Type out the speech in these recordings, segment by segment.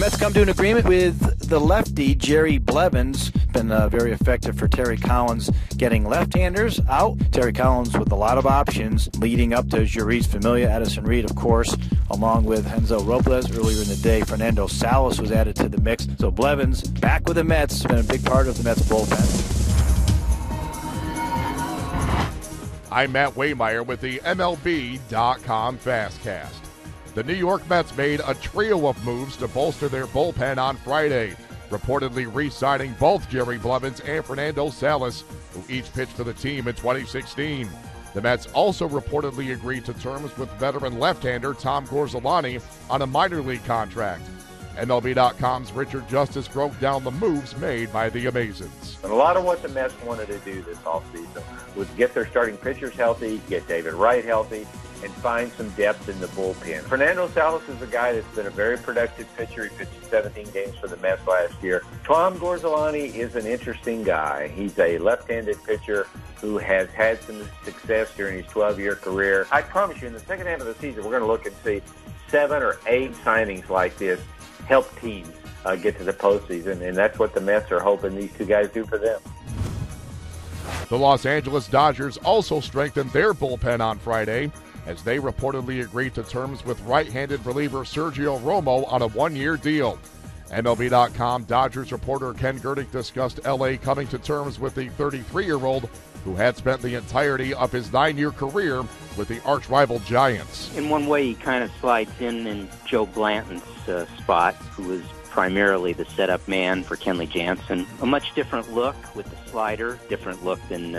Mets come to an agreement with the lefty, Jerry Blevins. Been very effective for Terry Collins getting left-handers out. Terry Collins with a lot of options leading up to Jeurys Familia, Addison Reed, of course, along with Renzo Robles. Earlier in the day, Fernando Salas was added to the mix. So Blevins back with the Mets. Been a big part of the Mets bullpen. I'm Matt Waymeyer with the MLB.com FastCast. The New York Mets made a trio of moves to bolster their bullpen on Friday, reportedly re-signing both Jerry Blevins and Fernando Salas, who each pitched for the team in 2016. The Mets also reportedly agreed to terms with veteran left-hander Tom Gorzelani on a minor league contract. MLB.com's Richard Justice broke down the moves made by the Amazons. And a lot of what the Mets wanted to do this offseason was get their starting pitchers healthy, get David Wright healthy, and find some depth in the bullpen. Fernando Salas is a guy that's been a very productive pitcher. He pitched 17 games for the Mets last year. Tom Gorzelani is an interesting guy. He's a left-handed pitcher who has had some success during his 12-year career. I promise you, in the second half of the season, we're going to look and see 7 or 8 signings like this help teams get to the postseason, and that's what the Mets are hoping these two guys do for them. The Los Angeles Dodgers also strengthened their bullpen on Friday as they reportedly agreed to terms with right-handed reliever Sergio Romo on a 1-year deal. MLB.com Dodgers reporter Ken Gerdick discussed L.A. coming to terms with the 33-year-old who had spent the entirety of his 9-year career with the arch-rival Giants. In one way, he kind of slides in Joe Blanton's spot, who was primarily the setup man for Kenley Jansen. A much different look with the slider, different look than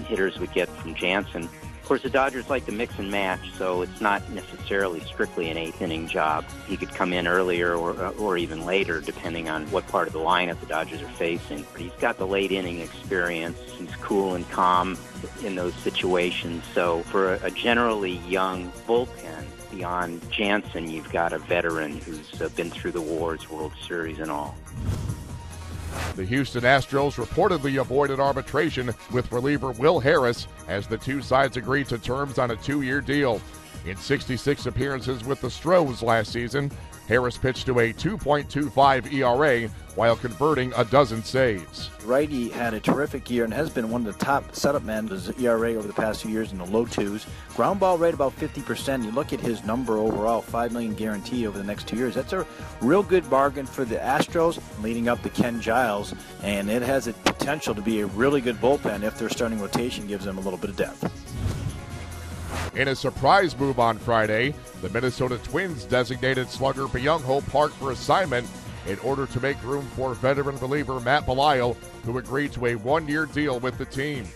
hitters would get from Jansen. Of course, the Dodgers like to mix and match, so it's not necessarily strictly an 8th-inning job. He could come in earlier or even later, depending on what part of the lineup the Dodgers are facing. But he's got the late-inning experience. He's cool and calm in those situations. So for a generally young bullpen, beyond Jansen, you've got a veteran who's been through the wars, World Series and all. The Houston Astros reportedly avoided arbitration with reliever Will Harris as the two sides agreed to terms on a 2-year deal. In 66 appearances with the Stros last season, Harris pitched to a 2.25 ERA while converting a dozen saves. Righty had a terrific year and has been one of the top setup men. His ERA over the past few years in the low 2s. Ground ball rate about 50%. You look at his number overall, $5 million guarantee over the next 2 years. That's a real good bargain for the Astros, leading up to Ken Giles, and it has a potential to be a really good bullpen if their starting rotation gives them a little bit of depth. In a surprise move on Friday, the Minnesota Twins designated slugger Byung-ho Park for assignment in order to make room for veteran reliever Matt Belisle, who agreed to a 1-year deal with the team.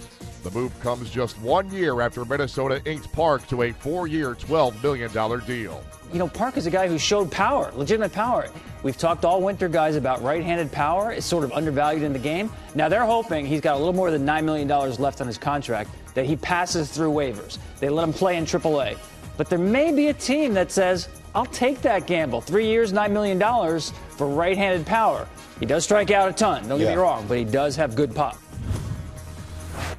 The move comes just 1 year after Minnesota inked Park to a 4-year, $12 million deal. You know, Park is a guy who showed power, legitimate power. We've talked all winter, guys, about right-handed power. It's sort of undervalued in the game. Now they're hoping he's got a little more than $9 million left on his contract, that he passes through waivers. They let him play in AAA. But there may be a team that says, I'll take that gamble. 3 years, $9 million for right-handed power. He does strike out a ton, don't get me wrong, but he does have good pop.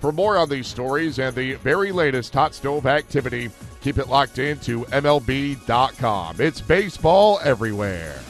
For more on these stories and the very latest hot stove activity, keep it locked in to MLB.com. It's baseball everywhere.